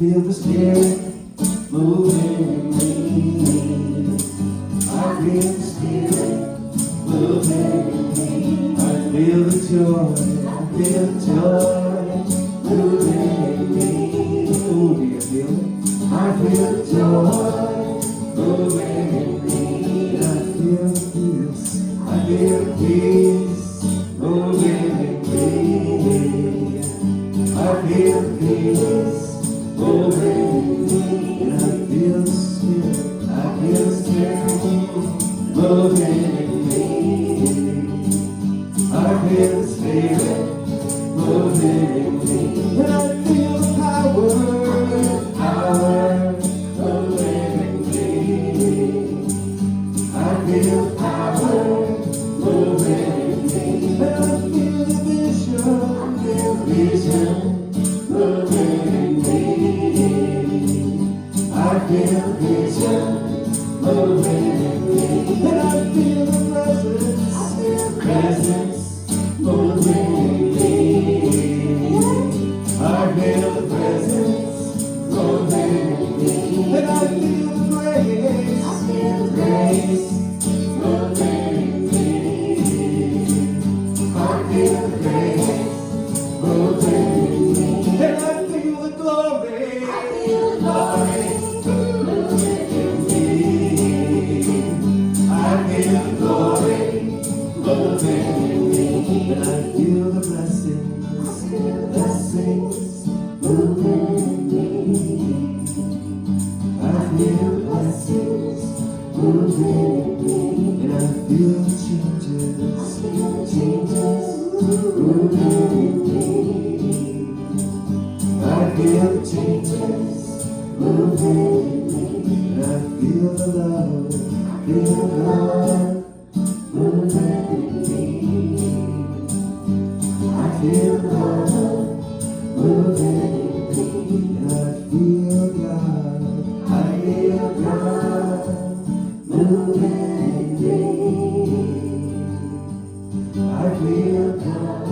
feel the Spirit moving in me. I feel the Spirit moving in me. I feel the joy, I feel the joy moving in me. Ooh, do you feel it? I feel the joy moving in me. I feel the peace, I feel the peace moving in me. I feel the peace moving in me. And I feel the Spirit, I feel the Spirit moving in me. I feel the Spirit moving in me. And I feel the power moving in me. I feel the power moving in me. And I feel the vision moving in me. I feel the vision moving in me. And I feel the presence moving in me. I feel the presence moving in me. And I feel the grace moving in me. I feel the grace moving in me. And I feel the glory moving in me. I feel the glory moving in me. And I feel the blessings moving in me. I feel the blessings moving in me. And I feel the changes moving in me. I feel the changes moving in me. And I feel the love moving in me. I feel the love moving in me. And I feel God moving in me. I feel God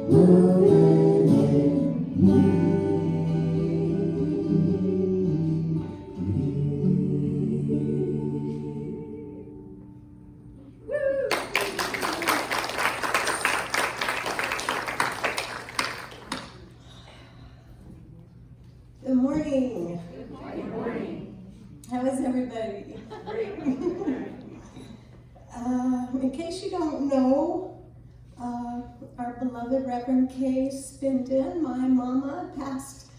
moving in me. Good morning. Good morning. How is everybody? Great. In case you don't know, our beloved Reverend Kay Spinden, my mama, passed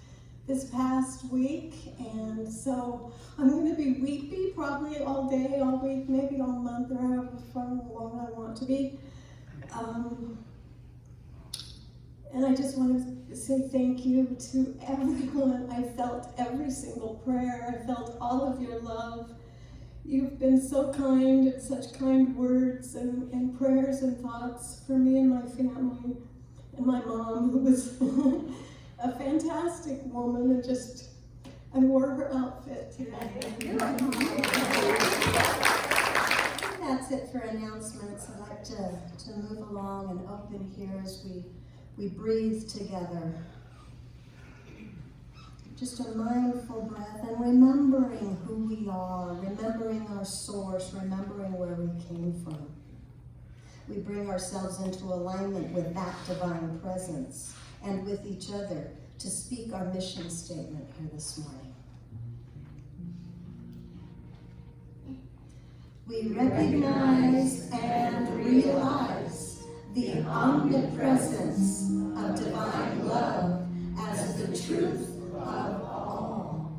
this past week, and so I'm going to be weepy probably all day, all week, maybe all month, or however long I want to be. And I just want to say thank you to everyone. I felt every single prayer. I felt all of your love. You've been so kind, and such kind words and prayers and thoughts for me and my family. And my mom, who was a fantastic woman, and just, I wore her outfit today. That's it for announcements. I'd like to move along and open here as we breathe together. Just a mindful breath and remembering who we are, remembering our source, remembering where we came from. We bring ourselves into alignment with that divine presence and with each other to speak our mission statement here this morning. We recognize and realize the omnipresence of divine love as the truth of all.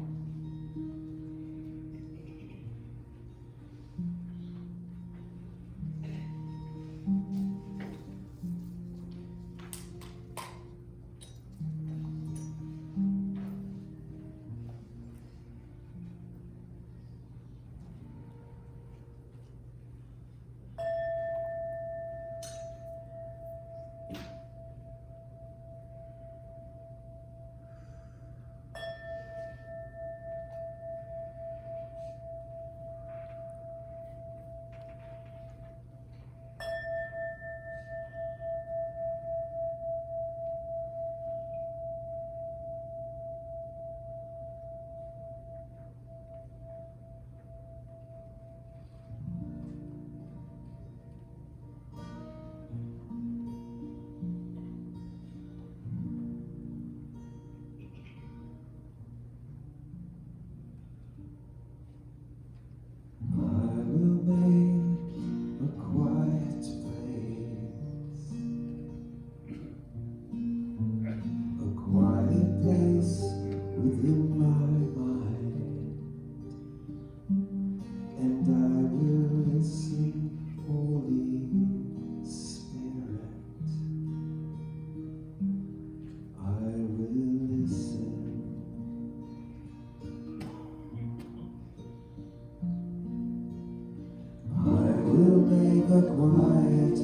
will make a quiet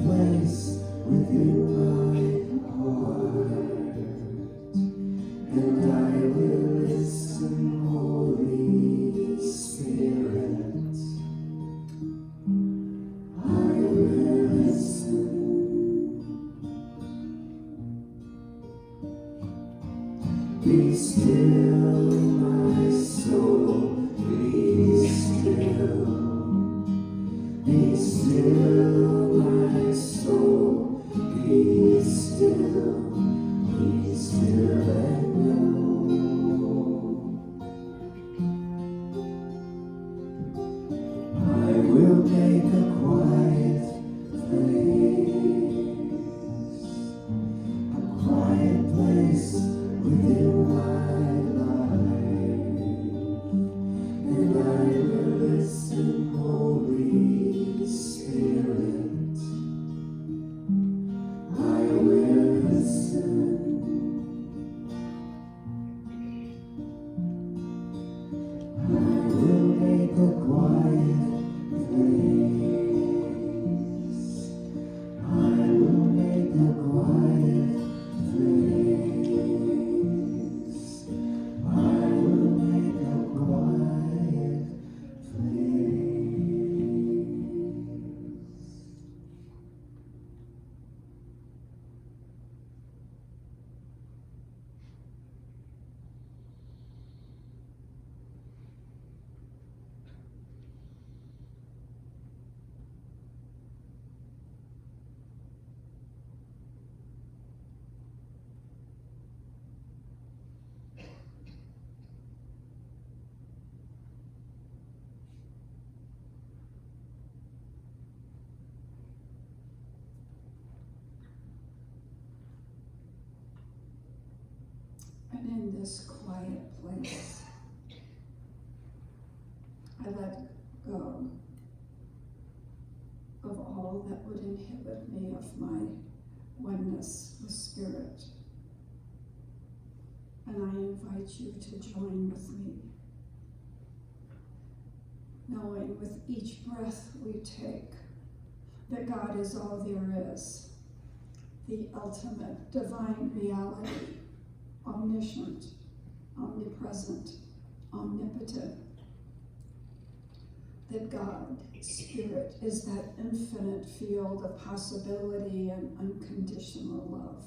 place within my heart, and I will listen, Holy Spirit. I will listen. Be still, my soul, be still. Be still, my soul, be still and know. I will make a quiet place within my life, and I will listen, Holy Spirit. I will listen. I will make a quiet place. I will make a quiet place. I will make a quiet And in this quiet place, I let go of all that would inhibit me of my oneness with Spirit. And I invite you to join with me, knowing with each breath we take that God is all there is, the ultimate divine reality, omniscient, omnipresent, omnipotent. That God, Spirit, is that infinite field of possibility and unconditional love.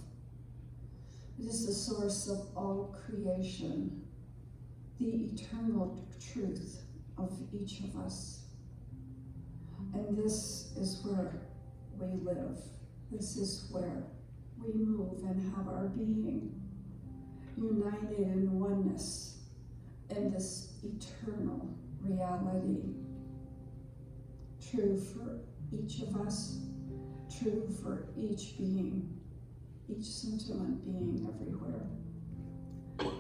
It is the source of all creation, the eternal truth of each of us. And this is where we live. This is where we move and have our being, united in oneness in this eternal reality. True for each of us, true for each being, each sentient being everywhere.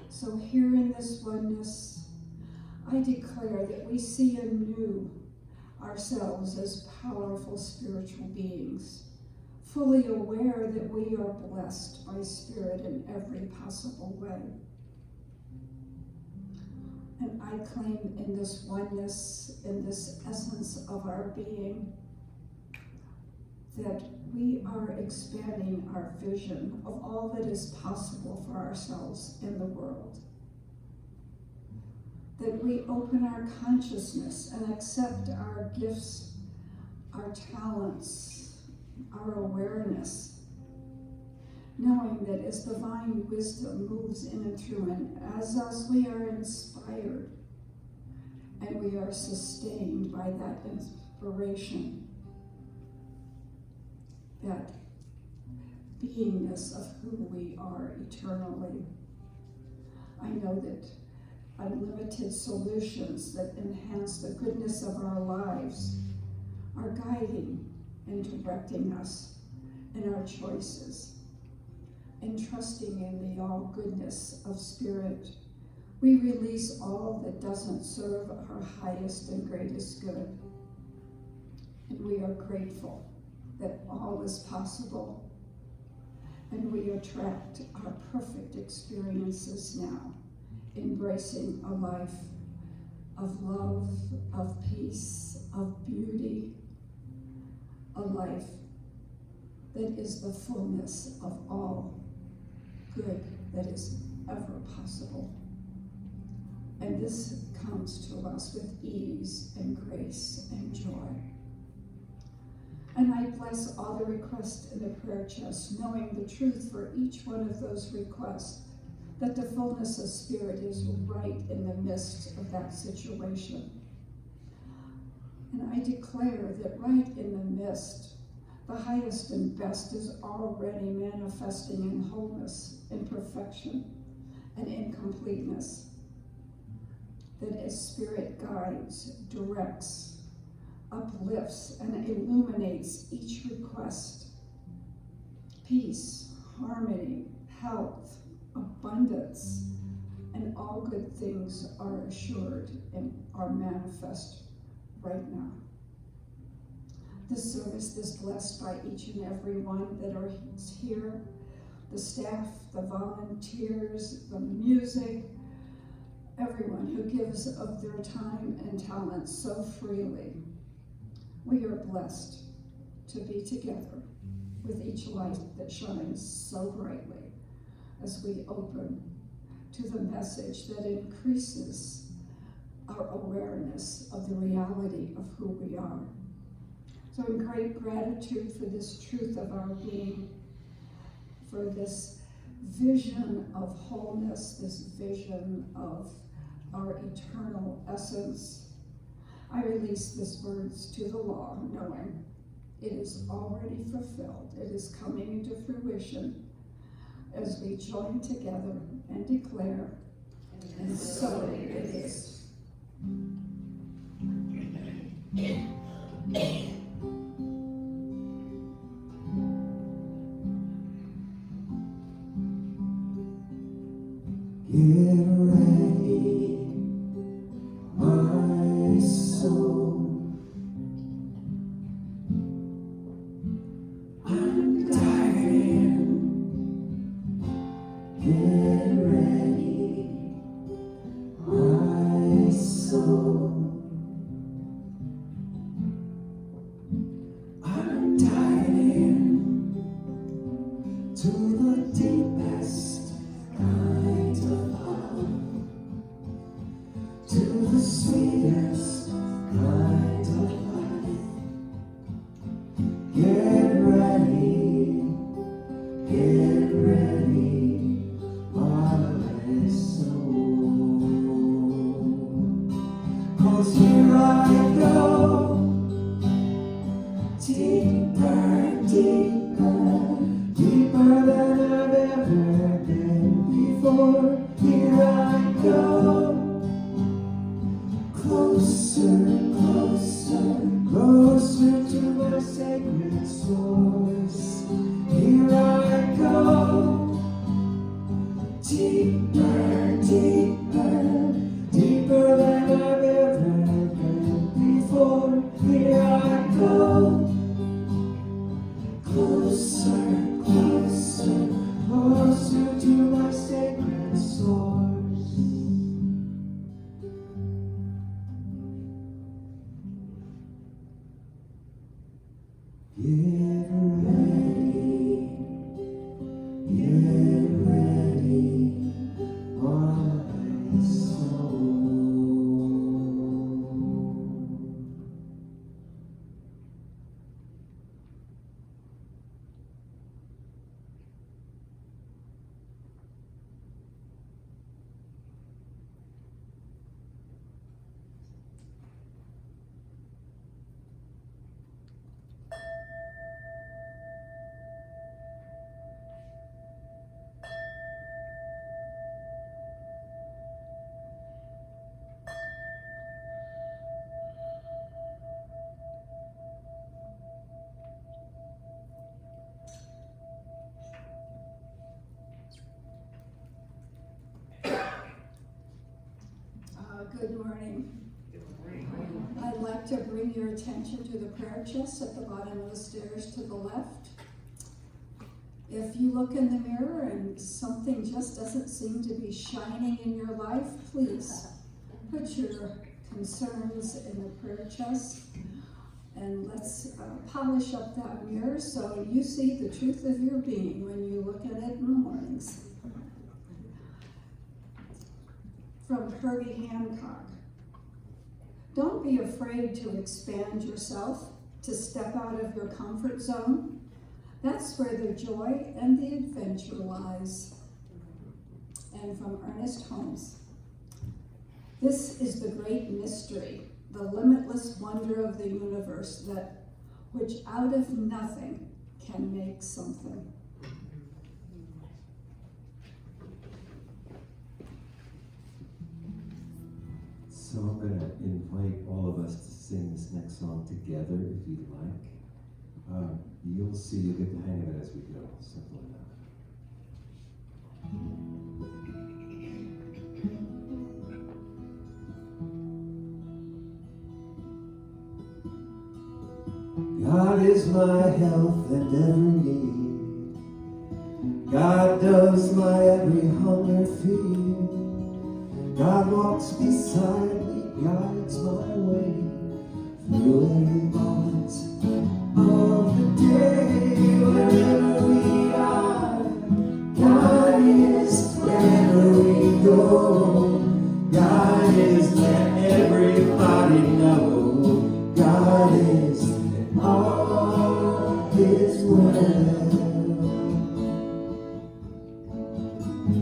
So here in this oneness, I declare that we see anew ourselves as powerful spiritual beings, fully aware that we are blessed by Spirit in every possible way. And I claim in this oneness, in this essence of our being, that we are expanding our vision of all that is possible for ourselves in the world. That we open our consciousness and accept our gifts, our talents, our awareness, knowing that as divine wisdom moves in and through, and as us we are inspired and we are sustained by that inspiration, that beingness of who we are eternally. I know that unlimited solutions that enhance the goodness of our lives are guiding and directing us in our choices. And trusting in the all goodness of Spirit, we release all that doesn't serve our highest and greatest good. And we are grateful that all is possible. And we attract our perfect experiences now, embracing a life of love, of peace, of beauty, a life that is the fullness of all good that is ever possible. And this comes to us with ease and grace and joy. And I bless all the requests in the prayer chest, knowing the truth for each one of those requests, that the fullness of Spirit is right in the midst of that situation. And I declare that right in the midst, the highest and best is already manifesting in wholeness, in perfection, and in completeness. That as Spirit guides, directs, uplifts, and illuminates each request, peace, harmony, health, abundance, and all good things are assured and are manifest right now. This service is blessed by each and every one that are here, the staff, the volunteers, the music, everyone who gives of their time and talent so freely. We are blessed to be together with each light that shines so brightly as we open to the message that increases our awareness of the reality of who we are. So in great gratitude for this truth of our being, for this vision of wholeness, this vision of our eternal essence, I release these words to the law, knowing it is already fulfilled. It is coming into fruition as we join together and declare, and so it is. Get ready, my soul. I'm diving in. Get ready, my soul. I'm diving in to the deepest kind of love, to the sweetest kind of life. Get ready, my soul. 'Cause here I go, deeper, deeper, deeper than I've ever been before. Here I go, closer, closer, closer to my sacred source. Here I go, deeper, deeper, deeper than I've ever been before. Here I go, closer, closer, closer to my sacred source. Get ready, my soul. Good morning. I'd like to bring your attention to the prayer chest at the bottom of the stairs to the left. If you look in the mirror and something just doesn't seem to be shining in your life, please put your concerns in the prayer chest. And let's polish up that mirror so you see the truth of your being when you look at it in the mornings. From Herbie Hancock. Don't be afraid to expand yourself, to step out of your comfort zone. That's where the joy and the adventure lies. And from Ernest Holmes. This is the great mystery, the limitless wonder of the universe, that which out of nothing can make something. So I'm going to invite all of us to sing this next song together, if you'd like. You'll see, you'll get the hang of it as we go. Simple enough. God is my health and every need. God does my every hunger feed. God walks beside me, guides my way through every moment of the day. Wherever we are, God is. Wherever we go, God is. Let everybody know God is, and all is well.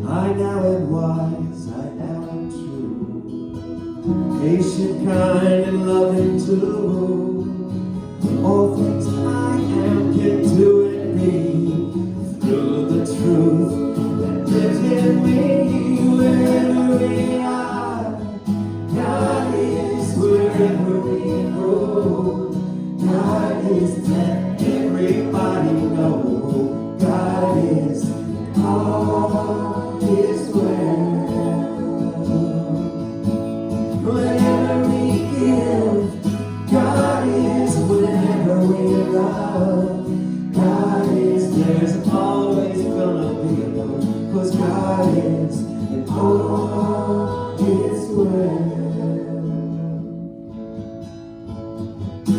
I now am wise, I now am true, patient, kind, and loving too. All things I am can do in me, through the truth that lives in me. Wherever we are, God is. Wherever we go, God is. Let everybody know God is. All is well. Whenever we give, God is. Whenever we love, God is. There's always gonna be enough, 'cause God is, and all is well.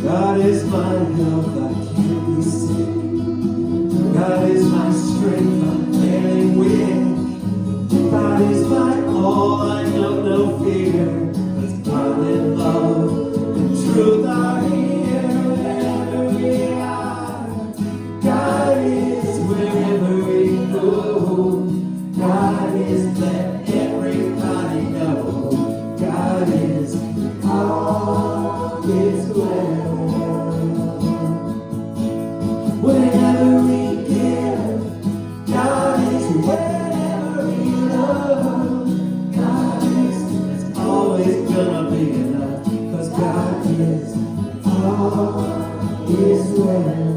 God is my health, I can't be sick. God is my strength, I'm failing with. God is my all, I know no fear. 'Cause God and love and truth are here. Wherever we are, God is. Wherever we go, God is. Let everybody know God is. All is well. Whenever we give, God is. Whenever we love, God is. It's always gonna be enough, 'cause God is. All is well.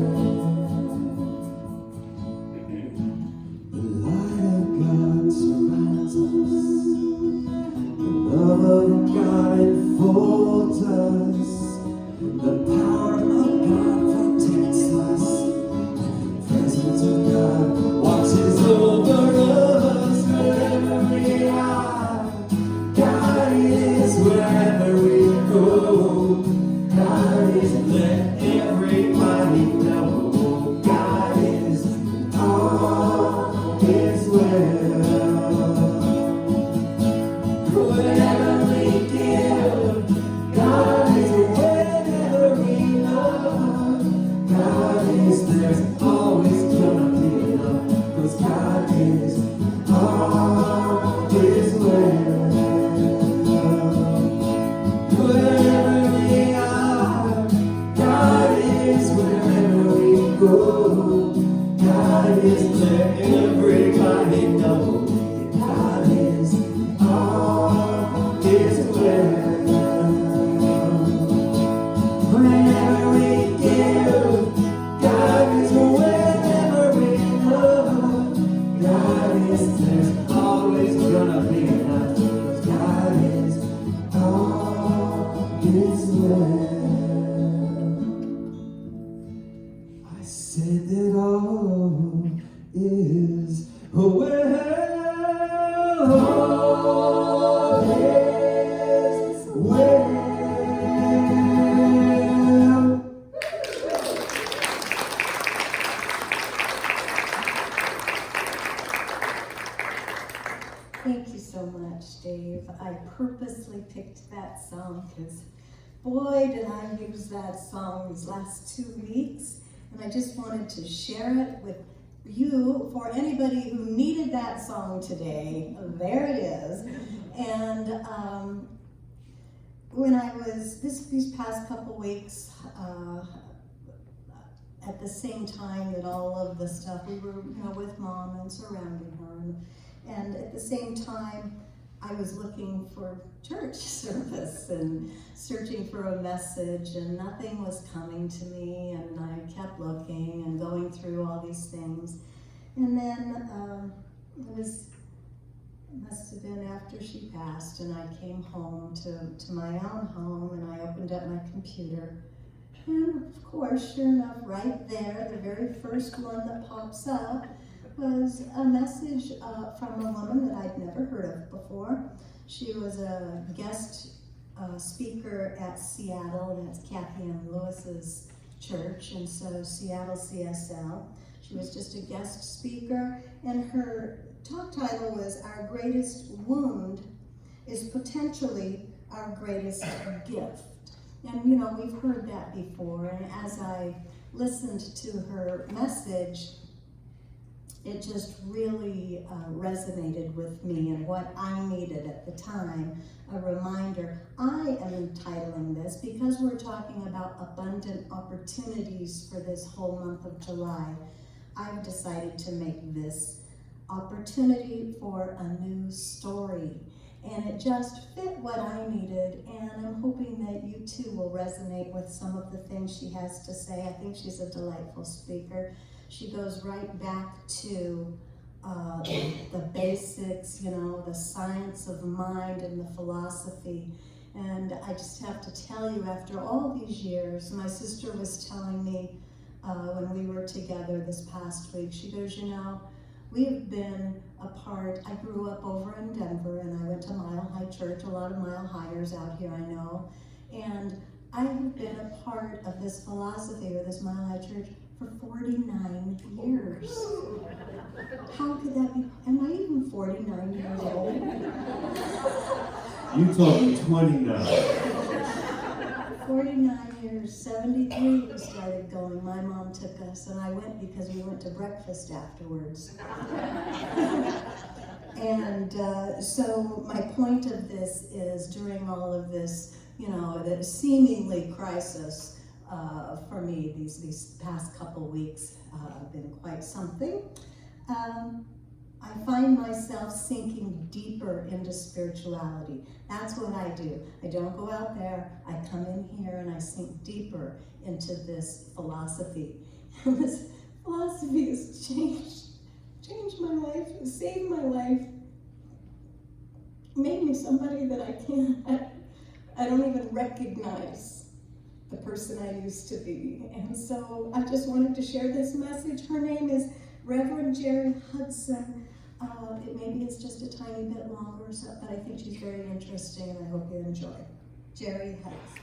The light of God surrounds us. The love of God enfolds us. The power of God protects us. The presence of God watches over us. Wherever we are, God is. Wherever we go, God is. Let everybody know God is. All is well. Whenever we give, God is. Whenever we love, God is. There's always gonna be enough, 'cause God is. All is well. Wherever we are, God is. Wherever we go, God is. Let everybody know God is. All is well. Whenever we give, God is. Whenever we love, God is. There's always gonna be enough, 'cause God is. All is well. I said that all is well. All is purposely picked that song because boy, did I use that song these last 2 weeks. And I just wanted to share it with you for anybody who needed that song today. There it is. And when I was, these past couple weeks, at the same time that all of the stuff, we were with Mom and surrounding her. And at the same time, I was looking for church service and searching for a message, and nothing was coming to me, and I kept looking and going through all these things. And then it must have been after she passed, and I came home to my own home, and I opened up my computer. And of course, sure enough, right there, the very first one that pops up was a message from a woman that I'd never heard of before. She was a guest speaker at Seattle, that's Kathy and Lewis's church, and so Seattle CSL. She was just a guest speaker, and her talk title was "Our Greatest Wound is Potentially Our Greatest Gift." And we've heard that before, and as I listened to her message, it just really resonated with me and what I needed at the time, a reminder. I am entitling this because we're talking about abundant opportunities for this whole month of July. I've decided to make this opportunity for a new story. And it just fit what I needed, and I'm hoping that you too will resonate with some of the things she has to say. I think she's a delightful speaker. She goes right back to the basics, the science of mind and the philosophy. And I just have to tell you, after all these years, my sister was telling me when we were together this past week, she goes, we have been apart. I grew up over in Denver, and I went to Mile High Church, a lot of Mile Highers out here, I know. And I have been a part of this philosophy, or this Mile High Church, for 49 years. How could that be? Am I even 49 years old? You told me 29. 49 years, 73 we started going. My mom took us, and I went because we went to breakfast afterwards. And so my point of this is, during all of this, the seemingly crisis for me, these past couple weeks have been quite something. I find myself sinking deeper into spirituality. That's what I do. I don't go out there, I come in here and I sink deeper into this philosophy. And this philosophy has changed my life, saved my life, made me somebody that I don't even recognize the person I used to be. And so I just wanted to share this message. Her name is Reverend Jerry Hudson. Maybe it's just a tiny bit longer, but I think she's very interesting, and I hope you enjoy. Jerry Hudson.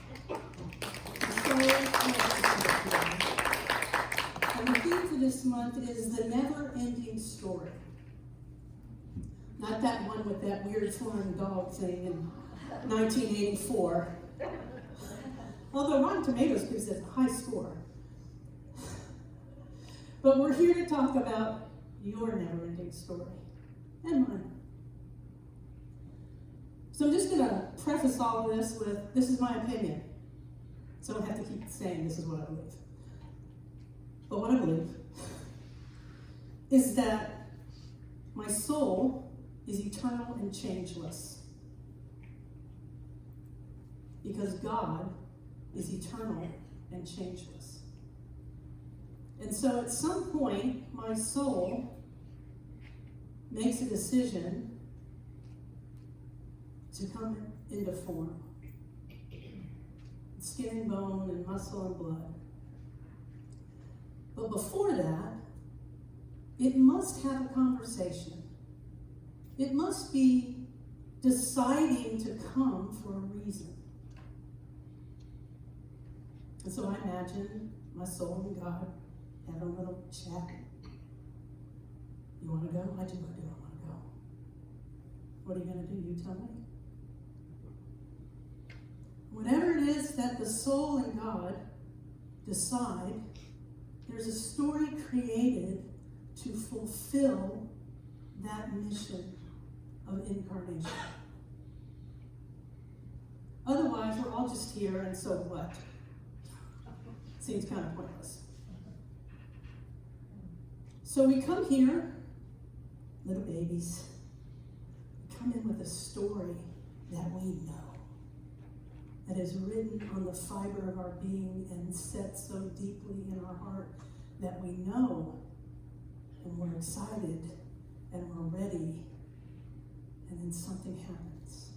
And the theme for this month is the never-ending story. Not that one with that weird flying dog thing in 1984. Although Rotten Tomatoes gives it a high score. But we're here to talk about your never-ending story, and mine. So I'm just going to preface all of this with, this is my opinion. So I don't have to keep saying this is what I believe. But what I believe is that my soul is eternal and changeless. Because God is eternal and changeless. And so at some point, my soul makes a decision to come into form. Skin and bone and muscle and blood. But before that, it must have a conversation. It must be deciding to come for a reason. And so I imagine my soul and God have a little chat. You want to go? I do. I want to go. What are you going to do? You tell me. it is that the soul and God decide, there's a story created to fulfill that mission of incarnation. Otherwise, we're all just here, and so what? Seems kind of pointless. So we come here, little babies, come in with a story that we know, that is written on the fiber of our being and set so deeply in our heart that we know, and we're excited, and we're ready, and then something happens.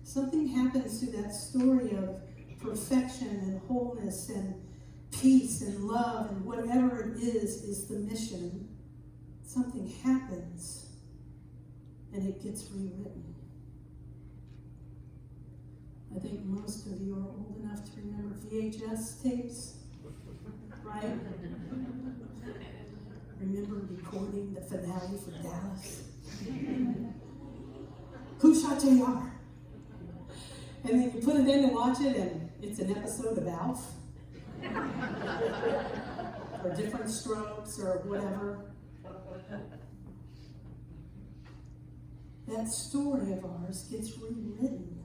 Something happens to that story of perfection and wholeness and peace and love and whatever it is the mission. Something happens and it gets rewritten. I think most of you are old enough to remember VHS tapes, right? Remember recording the finale for Dallas? Who shot JR? And then you put it in to watch it, and it's an episode of Alf. Or Different Strokes, or whatever. That story of ours gets rewritten.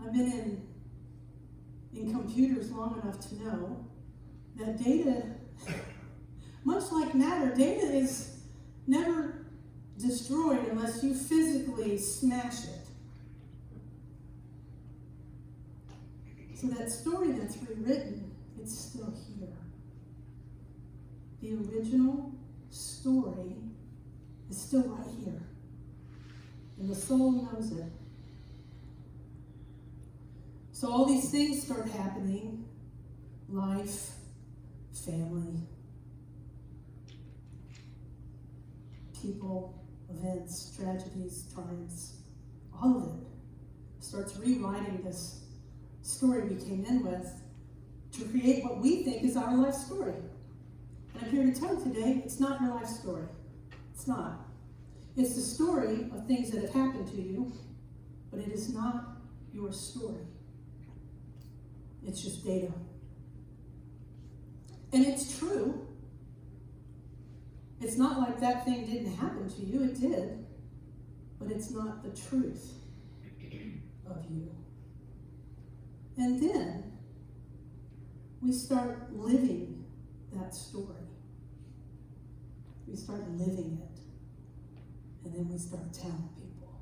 I've been in computers long enough to know that data, much like matter, data is never destroyed unless you physically smash it. So that story that's rewritten, it's still here. The original story is still right here. And the soul knows it. So all these things start happening. Life, family, people, events, tragedies, triumphs, all of it starts rewriting this story we came in with to create what we think is our life story. And I'm here to tell you today, it's not your life story. It's not. It's the story of things that have happened to you, but it is not your story. It's just data. And it's true. It's not like that thing didn't happen to you, it did, but it's not the truth of you. And then we start living that story. We start living it, and then we start telling people.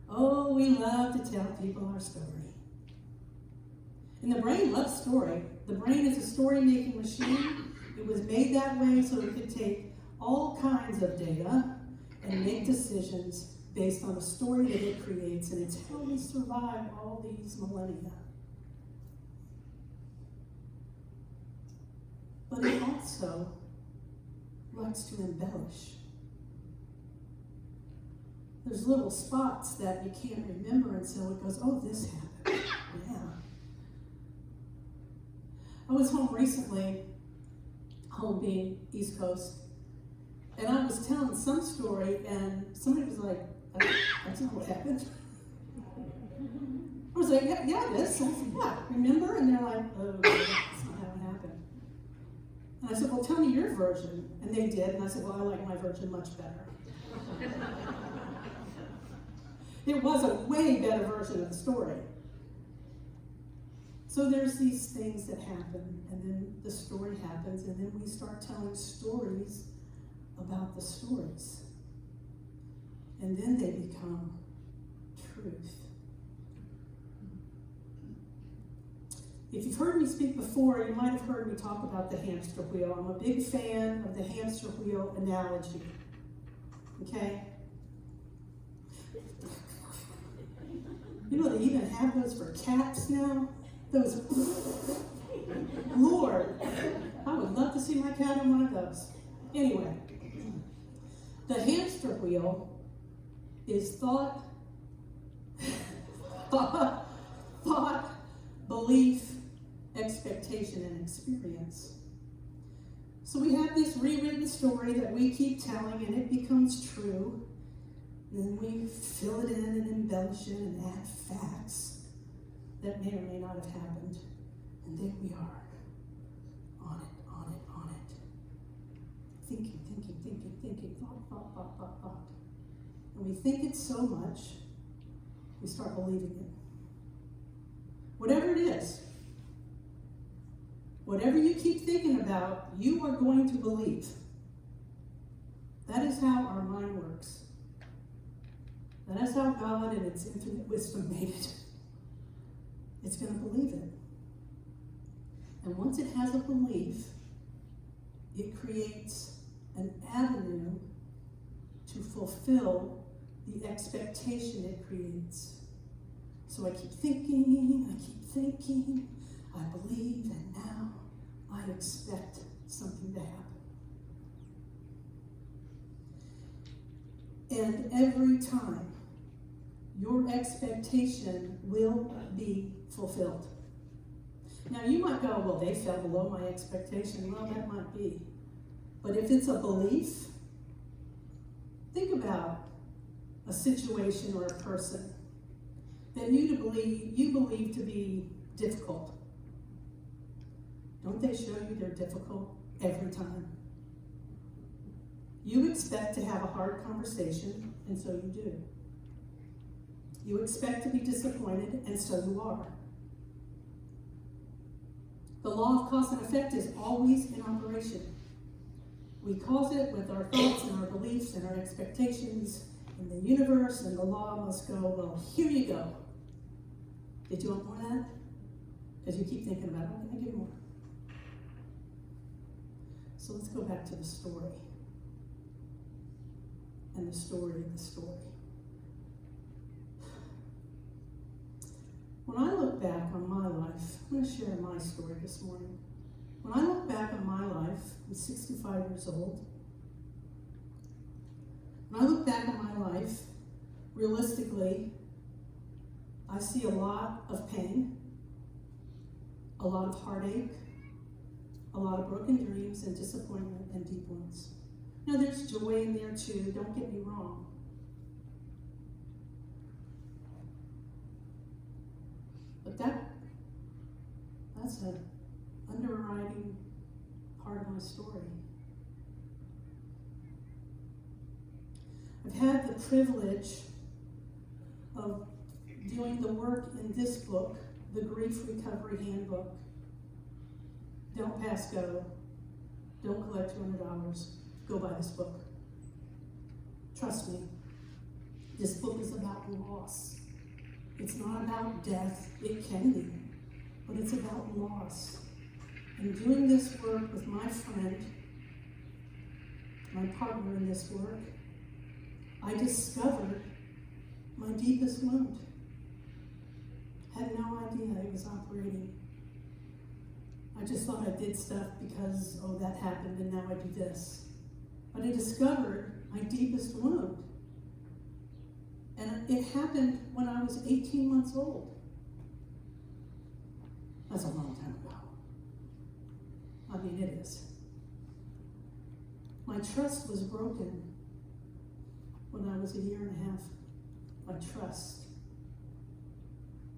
Oh, we love to tell people our story. And the brain loves story. The brain is a story-making machine. It was made that way so it could take all kinds of data and make decisions based on the story that it creates, and it's how we survive all these millennia. But it also likes to embellish. There's little spots that you can't remember, and so it goes, oh, this happened. Yeah. I was home recently, home being East Coast, and I was telling some story, and somebody was like, that's not what happened. I was like, yeah, it is. I said, yeah, remember? And they're like, oh, that's not how it happened. And I said, well, tell me your version. And they did, and I said, well, I like my version much better. It was a way better version of the story. So there's these things that happen, and then the story happens, and then we start telling stories about the stories. And then they become truth. If you've heard me speak before, you might have heard me talk about the hamster wheel. I'm a big fan of the hamster wheel analogy. Okay? You know, they even have those for cats now. Those, Lord, I would love to see my cat on one of those. Anyway, the hamster wheel is thought, belief, expectation, and experience. So we have this rewritten story that we keep telling, and it becomes true. And then we fill it in and embellish it and add facts that may or may not have happened. And there we are, on it. Thinking, thought. And we think it so much, we start believing it. Whatever it is, whatever you keep thinking about, you are going to believe. That is how our mind works. That is how God in its infinite wisdom made it. It's going to believe it. And once it has a belief, it creates an avenue to fulfill the expectation it creates. So I keep thinking, I believe, and now I expect something to happen. And every time, your expectation will be fulfilled. Now you might go, well, they fell below my expectation. Well, that might be. But if it's a belief, think about a situation or a person that you believe to be difficult. Don't they show you they're difficult every time? You expect to have a hard conversation, and so you do. You expect to be disappointed, and so you are. The law of cause and effect is always in operation. We cause it with our thoughts and our beliefs and our expectations in the universe, and the law must go, well, here you go. Did you want more of that? Because you keep thinking about it, I'm going to give more. So let's go back to the story. And the story of the story. When I look back on my life, I'm going to share my story this morning. When I look back on my life, I'm 65 years old. When I look back on my life, realistically, I see a lot of pain, a lot of heartache, a lot of broken dreams and disappointment and deep wounds. Now, there's joy in there too, don't get me wrong. But that's an underwriting part of my story. I've had the privilege of doing the work in this book, the Grief Recovery Handbook. Don't pass go. Don't collect $200. Go buy this book. Trust me, this book is about loss. It's not about death. It can be, but it's about loss. And doing this work with my friend, my partner in this work, I discovered my deepest wound. Had no idea it was operating. I just thought I did stuff because, oh, that happened and now I do this. But I discovered my deepest wound. And it happened when I was 18 months old. That's a long time ago. I mean, it is. My trust was broken when I was 1.5 years. My trust.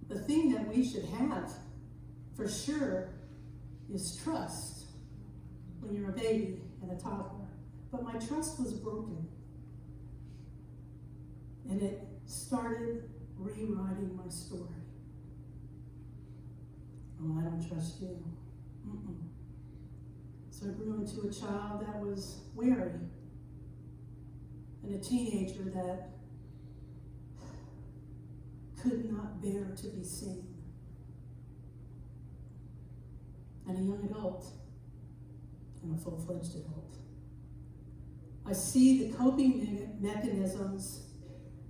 The thing that we should have, for sure, is trust when you're a baby and a toddler. But my trust was broken. And it started rewriting my story. Oh, I don't trust you. So I grew into a child that was wary and a teenager that could not bear to be seen. And a young adult and a full-fledged adult. I see the coping mechanisms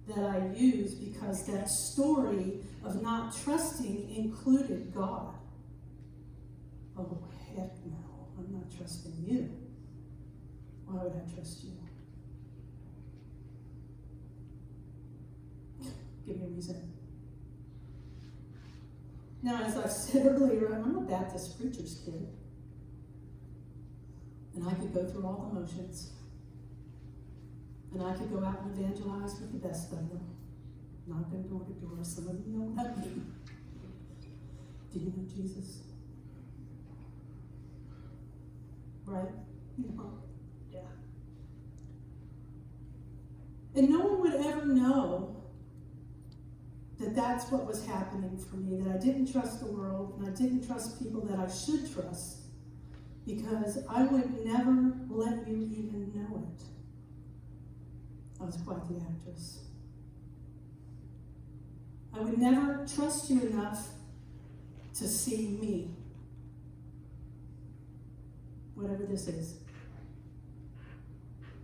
that I use because that story of not trusting included God. Oh, heck no, I'm not trusting you. Why would I trust you? Give me a reason. Now, as I said earlier, I'm a Baptist preacher's kid. And I could go through all the motions. And I could go out and evangelize with the best of them. Knocking door to door. Some of you know what I mean. Do you know Jesus? Right? Yeah. And no one would ever know that that's what was happening for me, that I didn't trust the world and I didn't trust people that I should trust, because I would never let you even know it. I was quite the actress. I would never trust you enough to see me, whatever this is.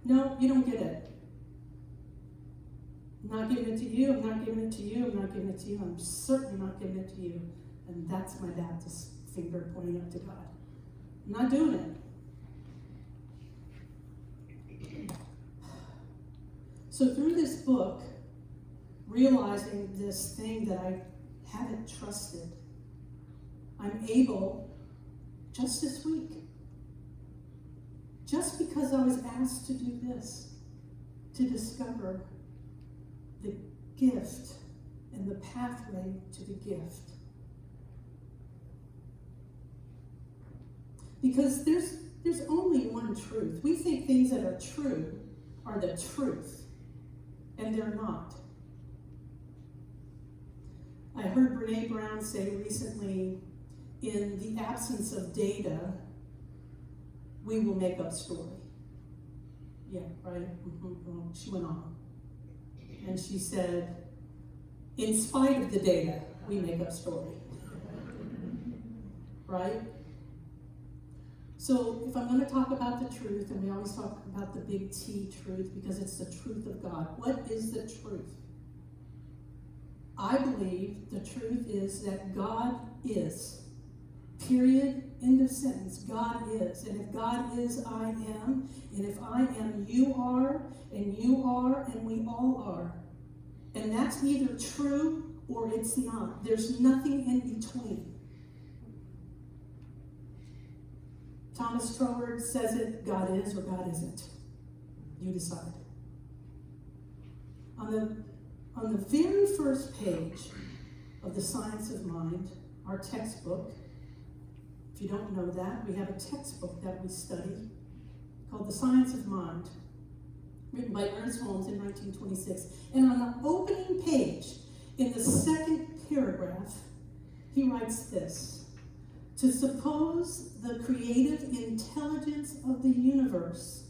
No, you don't get it. I'm not giving it to you, I'm not giving it to you, I'm not giving it to you, I'm certainly not giving it to you. And that's my Baptist finger pointing up to God. I'm not doing it. So through this book, realizing this thing that I haven't trusted, I'm able, just this week, just because I was asked to do this, to discover the gift and the pathway to the gift. Because there's only one truth. We think things that are true are the truth, and they're not. I heard Brene Brown say recently, in the absence of data, we will make up story. Yeah, right? Well, she went on. And she said, in spite of the data, we make up story. Right? So if I'm going to talk about the truth, and we always talk about the big T truth, because it's the truth of God. What is the truth? I believe the truth is that God is. Period. End of sentence. God is. And if God is, I am. And if I am, you are. And you are, and we all are. And that's either true or it's not. There's nothing in between. Thomas Troward says it, God is or God isn't. You decide. On the very first page of The Science of Mind, our textbook, if you don't know that, we have a textbook that we study called The Science of Mind, written by Ernst Holmes in 1926. And on the opening page, in the second paragraph, he writes this: to suppose the creative intelligence of the universe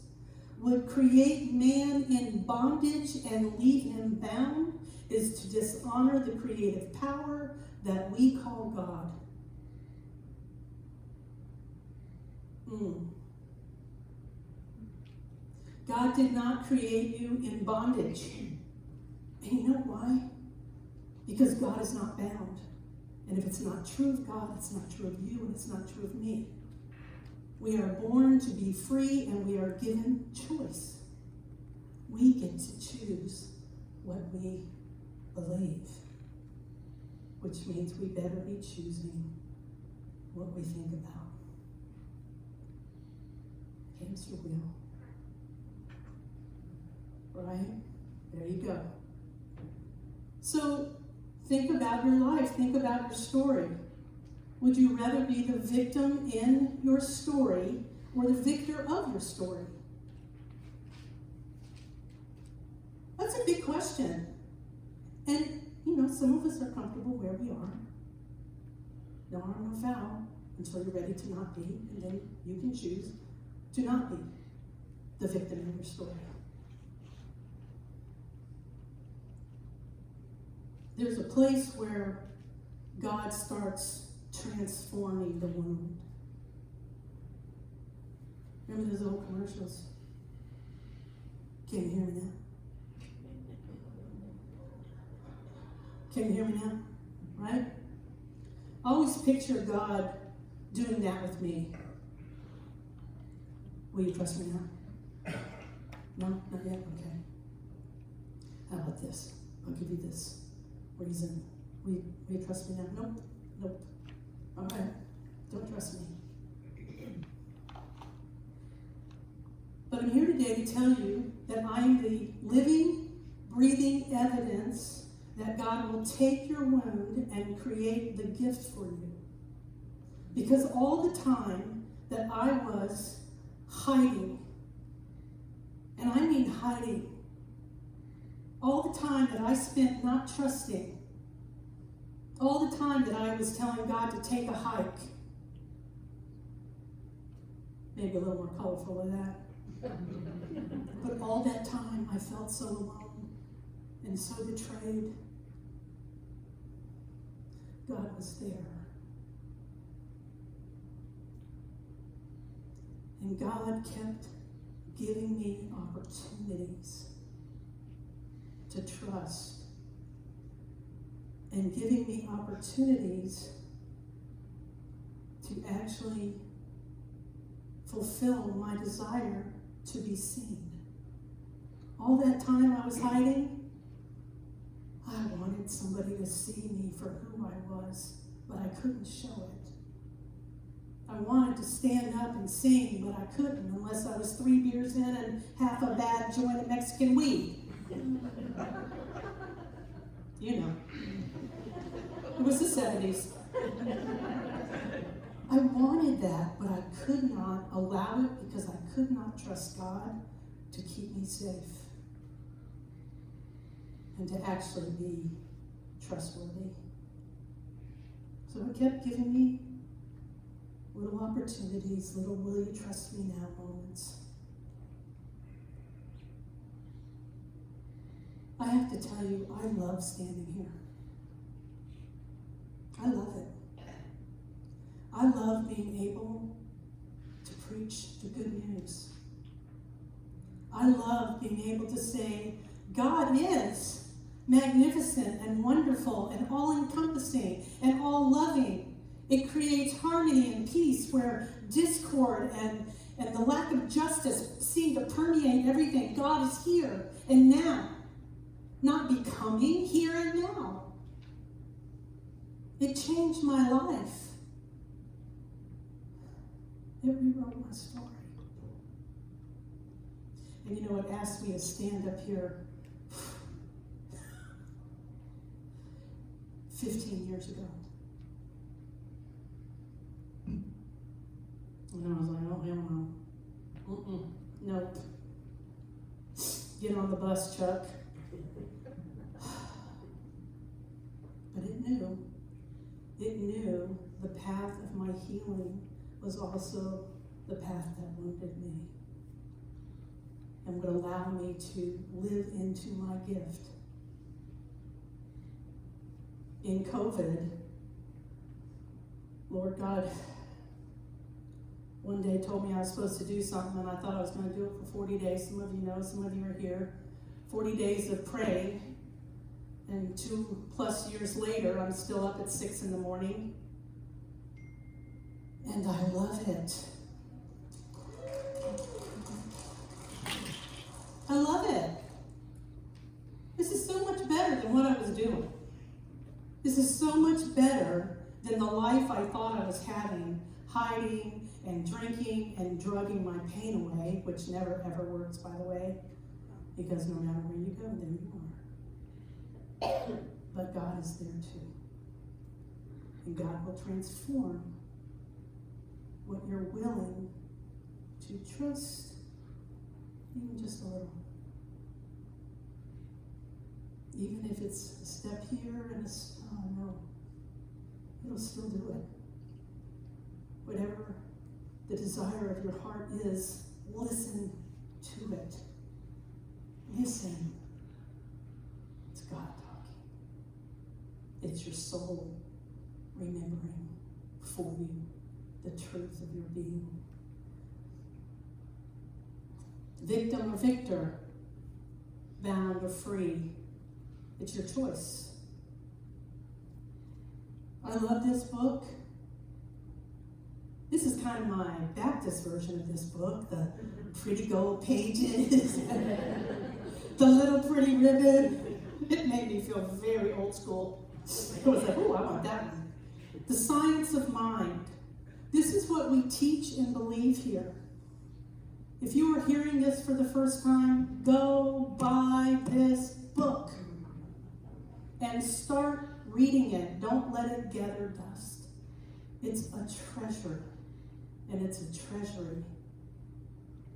would create man in bondage and leave him bound is to dishonor the creative power that we call God. God did not create you in bondage. And you know why? Because God is not bound. And if it's not true of God, it's not true of you, and it's not true of me. We are born to be free, and we are given choice. We get to choose what we believe, which means we better be choosing what we think about. Hamster wheel. Right? There you go. So think about your life. Think about your story. Would you rather be the victim in your story or the victor of your story? That's a big question. And, some of us are comfortable where we are. No harm, no foul, until you're ready to not be. And then you can choose to not be the victim in your story. There's a place where God starts transforming the wound. Remember those old commercials? Can you hear me now? Can you hear me now? Right? I always picture God doing that with me. Will you trust me now? No? Not yet? Okay. How about this? I'll give you this reason. Will you trust me now? Nope. All right. Don't trust me. But I'm here today today to tell you that I am the living, breathing evidence that God will take your wound and create the gift for you. Because all the time that I was hiding, and I mean hiding, all the time that I spent not trusting, all the time that I was telling God to take a hike, maybe a little more colorful than that, but all that time I felt so alone and so betrayed. God was there. And God kept giving me opportunities to trust and giving me opportunities to actually fulfill my desire to be seen. All that time I was hiding, I wanted somebody to see me for who I was, but I couldn't show it. I wanted to stand up and sing, but I couldn't unless I was 3 beers in and half a bad joint of Mexican weed. You know. It was the 70s. I wanted that, but I could not allow it because I could not trust God to keep me safe and to actually be trustworthy. So it kept giving me little opportunities, little will you trust me now moments. I have to tell you, I love standing here. I love it. I love being able to preach the good news. I love being able to say, God is magnificent and wonderful and all-encompassing and all-loving. It creates harmony and peace where discord and the lack of justice seem to permeate everything. God is here and now, not becoming, here and now. It changed my life. It rewrote my story. And you know, it asked me to stand up here 15 years ago. And I was like, oh, hell no. Nope. Get on the bus, Chuck. But it knew the path of my healing was also the path that wounded me and would allow me to live into my gift. In COVID, Lord God one day told me I was supposed to do something, and I thought I was going to do it for 40 days. Some of you know, some of you are here. 40 days of praying, and 2+ years later, I'm still up at 6 in the morning, and I love it. I love it. This is so much better than what I was doing. This is so much better than the life I thought I was having, hiding and drinking and drugging my pain away, which never ever works, by the way, because no matter where you go, there you are. But God is there too. And God will transform what you're willing to trust, even just a little. Even if it's a step here and oh no, it'll still do it. Whatever the desire of your heart is, listen to it. Listen. It's God talking. It's your soul remembering for you the truth of your being. Victim or victor, bound or free, it's your choice. I love this book. This is kind of my Baptist version of this book, the pretty gold pages, the little pretty ribbon. It made me feel very old school. It was like, oh, I want that one. The science of mind. This is what we teach and believe here. If you are hearing this for the first time, go buy this book and start reading it. Don't let it gather dust. It's a treasure, and it's a treasury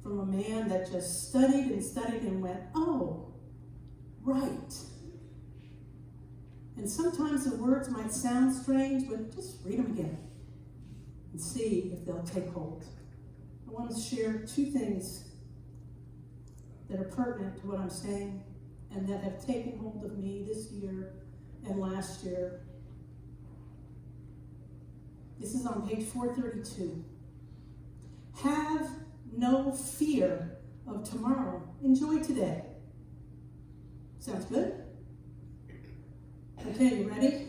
from a man that just studied and went, oh, right. And sometimes the words might sound strange, but just read them again and see if they'll take hold. I want to share two things that are pertinent to what I'm saying and that have taken hold of me this year and last year. This is on page 432. Have no fear of tomorrow. Enjoy today. Sounds good? Okay, you ready?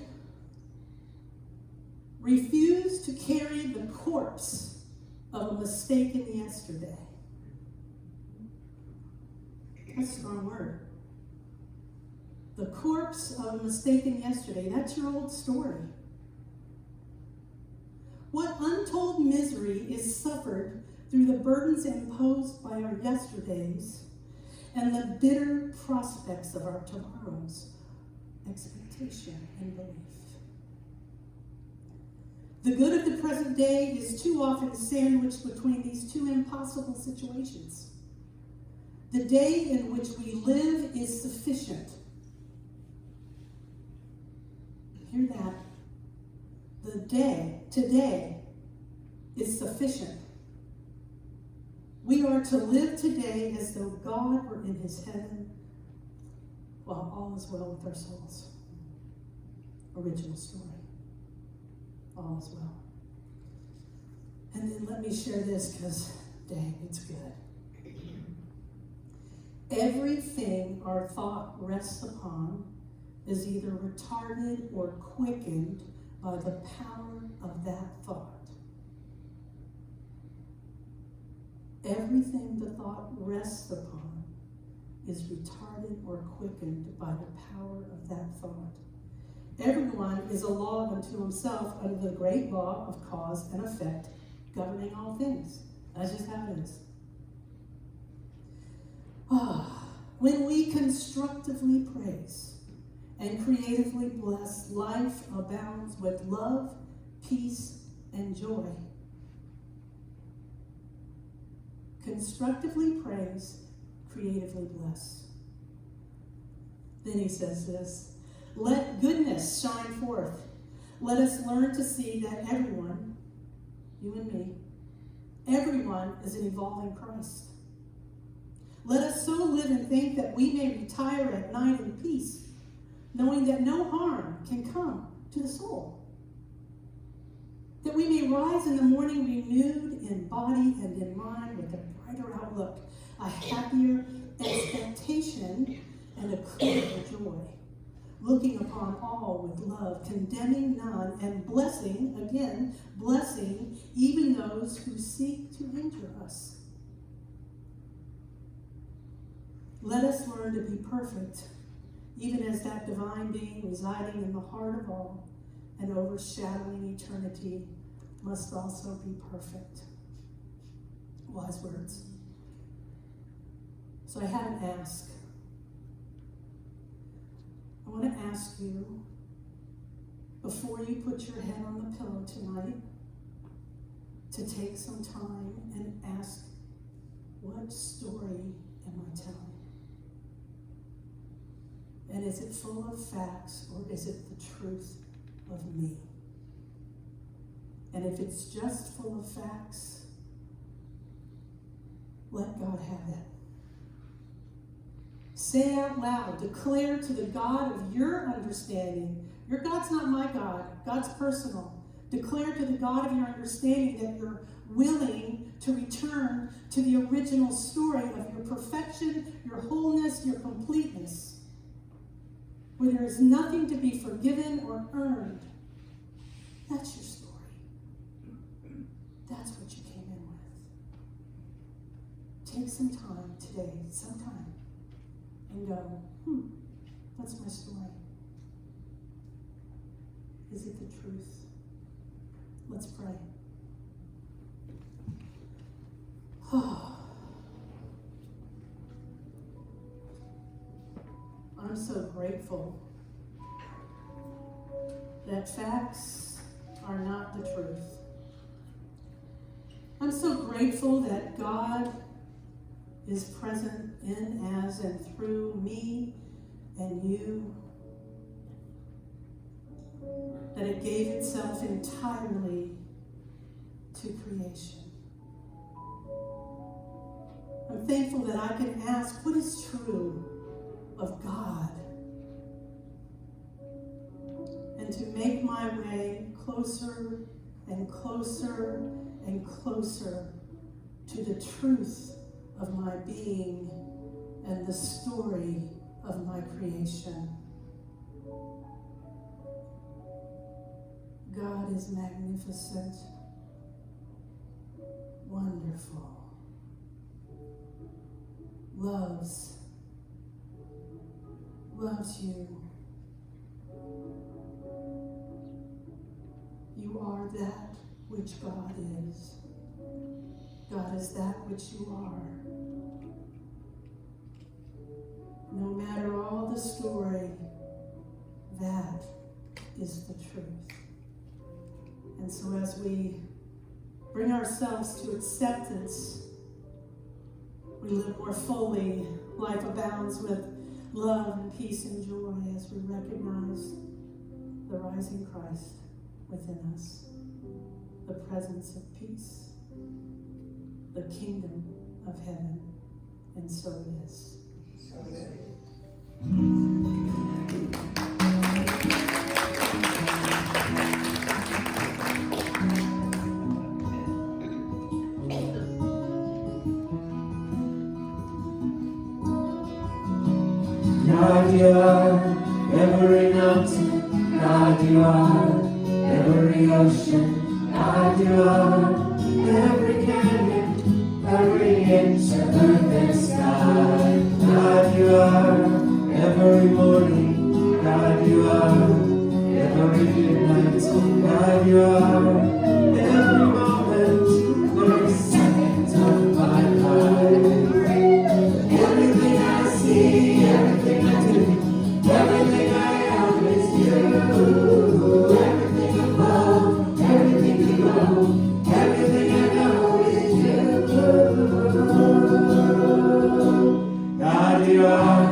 Refuse to carry the corpse of a mistaken yesterday. That's a strong word. The corpse of a mistaken yesterday. That's your old story. What untold misery is suffered through the burdens imposed by our yesterdays and the bitter prospects of our tomorrows, expectation and belief. The good of the present day is too often sandwiched between these two impossible situations. The day in which we live is sufficient. Hear that? The day, today, is sufficient. We are to live today as though God were in his heaven while all is well with our souls. Original story. All is well. And then let me share this because, dang, it's good. Everything our thought rests upon is either retarded or quickened by the power of that thought. Everything the thought rests upon is retarded or quickened by the power of that thought. Everyone is a law unto himself under the great law of cause and effect governing all things. That's just how it is. When we constructively praise and creatively bless, life abounds with love, peace, and joy. Constructively praise, creatively bless. Then he says this, let goodness shine forth. Let us learn to see that everyone, you and me, everyone is an evolving Christ. Let us so live and think that we may retire at night in peace, knowing that no harm can come to the soul. That we may rise in the morning renewed in body and in mind with a brighter outlook, a happier expectation, and a clearer joy. Looking upon all with love, condemning none, and blessing, again, blessing even those who seek to injure us. Let us learn to be perfect, even as that divine being residing in the heart of all and overshadowing eternity must also be perfect. Wise words. So I have an ask. I want to ask you, before you put your head on the pillow tonight, to take some time and ask, what story am I telling? And is it full of facts, or is it the truth of me? And if it's just full of facts, let God have it. Say out loud, declare to the God of your understanding. Your God's not my God. God's personal. Declare to the God of your understanding that you're willing to return to the original story of your perfection, your wholeness, your completeness, where there is nothing to be forgiven or earned. That's your story. That's what you came in with. Take some time today, sometime, and go, what's my story? Is it the truth? Let's pray. I'm so grateful that facts are not the truth. I'm so grateful that God is present in, as, and through me and you, that it gave itself entirely to creation. I'm thankful that I can ask, what is true of God? And to make my way closer and closer and closer to the truth of my being and the story of my creation. God is magnificent, wonderful, loves you. You are that which God is. God is that which you are. No matter all the story, that is the truth. And so as we bring ourselves to acceptance, we live more fully. Life abounds with love and peace and joy as we recognize the rising Christ within us, the presence of peace, the kingdom of heaven, and so it is. So it is. God, you are every mountain. God, you are every ocean. God, you are every canyon, every inch of earth and sky. God, you are every morning. God, you are every midnight. God, you are every moment, every second of my life. Everything I see, everything I do, everything I am is you. Everything above, everything below, everything I know is you. God, you are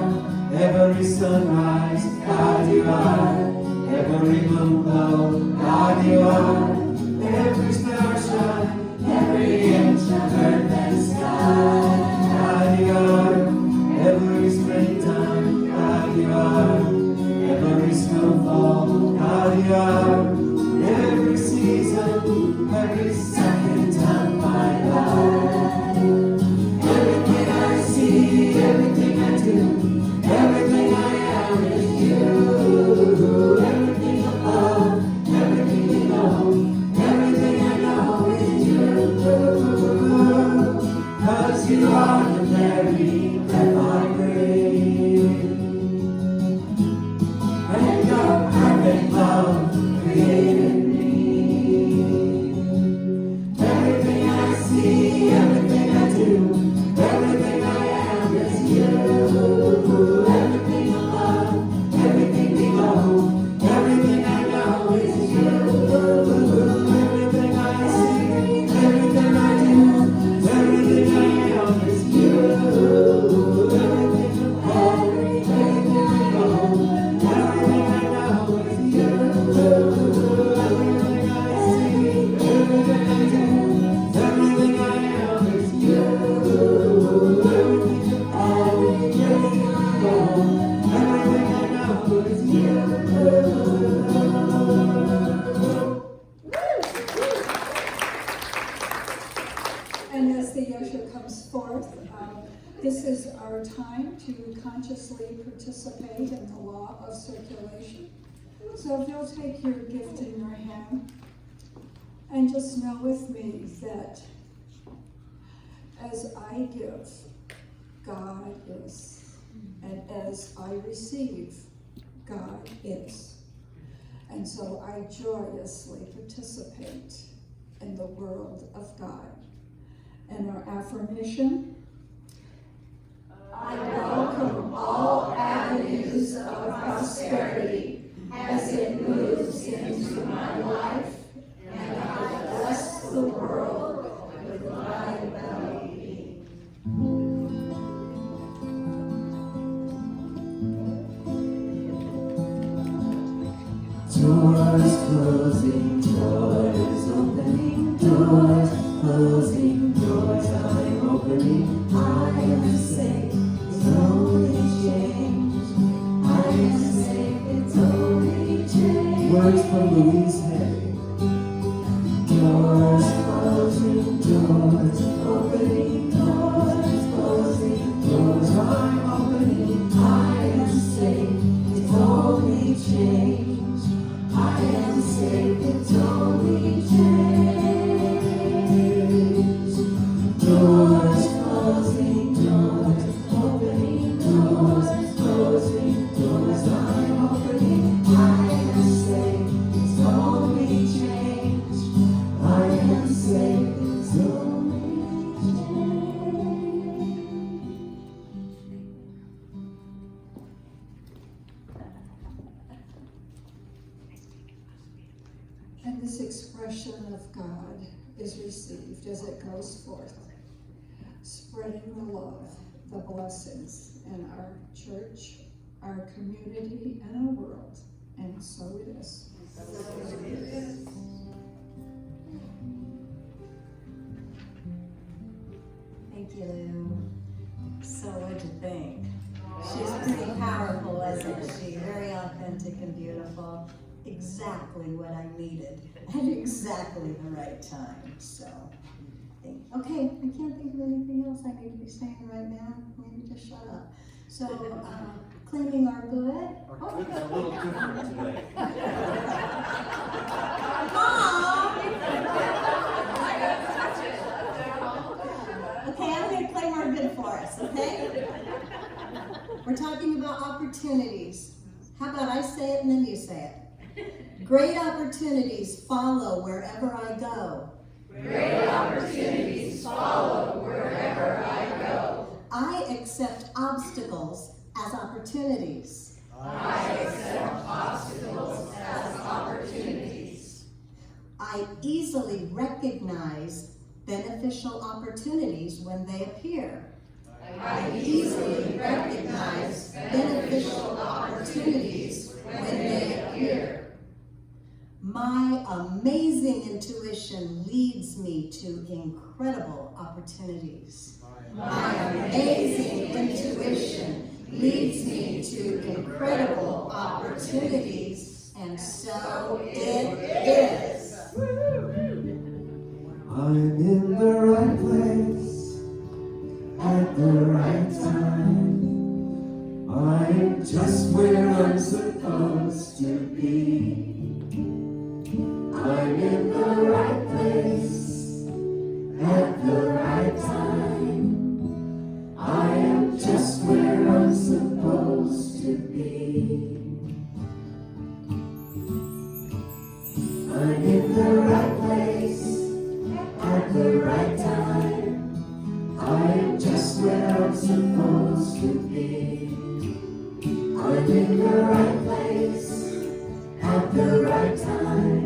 every sunrise. God, you are every moonglow. God, you are every starshine, every inch of earth and sky. God, you are every springtime. God, you are every snowfall. God, you are every season, every second of my life. Everything I see, everything I do, everything I am is you. Everything above, everything below, everything I know is you. 'Cause you are the very breath I breathe. And your perfect love created me. Everything I see, everything I do, everything I am is you. Everything above, everything below, everything I know is you. Everything I see, everything I do, everything I am is you. Everything above, everything below, everything I know is you. Everything I see, everything I do, everything I am is you. Everything above, everything below, everything I know is you. And as the usher comes forth, this is our time to consciously participate in the law of circulation. So if you'll take your gift in your hand and just know with me that as I give, God is. And as I receive, God is. And so I joyously participate in the world of God. And our affirmation, I welcome all avenues closing doors, opening doors, closing doors. I'm opening. I am safe. It's only change. I am safe. It's only change. Words from Louise Hay. Doors, closing doors, opening doors, closing doors. I'm opening. I am safe. It's only change. I am safe. It's only change. Doors, closing doors, opening doors, closing doors. I'm opening. I am safe. It's only change. I am safe. It's only change. And this expression of God is received as it goes forth, spreading the love, the blessings in our church, our community, and our world. And so it is. Thank you, Lou. So what'd you think? She's pretty powerful, isn't she? Very authentic and beautiful. Exactly what I needed at exactly the right time. So, okay, I can't think of anything else I need to be saying right now. Maybe just shut up. So, claiming our good. Our good's a little different today. Mom! Okay, I'm going to claim our good for us, okay? We're talking about opportunities. How about I say it and then you say it? Great opportunities follow wherever I go. Great opportunities follow wherever I go. I accept obstacles as opportunities. I accept obstacles as opportunities. I easily recognize beneficial opportunities when they appear. I easily recognize beneficial opportunities when they appear. My amazing intuition leads me to incredible opportunities. My amazing intuition leads me to incredible opportunities, and so it is. I'm in the right place at the right time. I'm just where I'm supposed to be. I'm in the right place at the right time. I am just where I'm supposed to be. I'm in the right place at the right time. I am just where I'm supposed to be. I'm in the right place at the right time.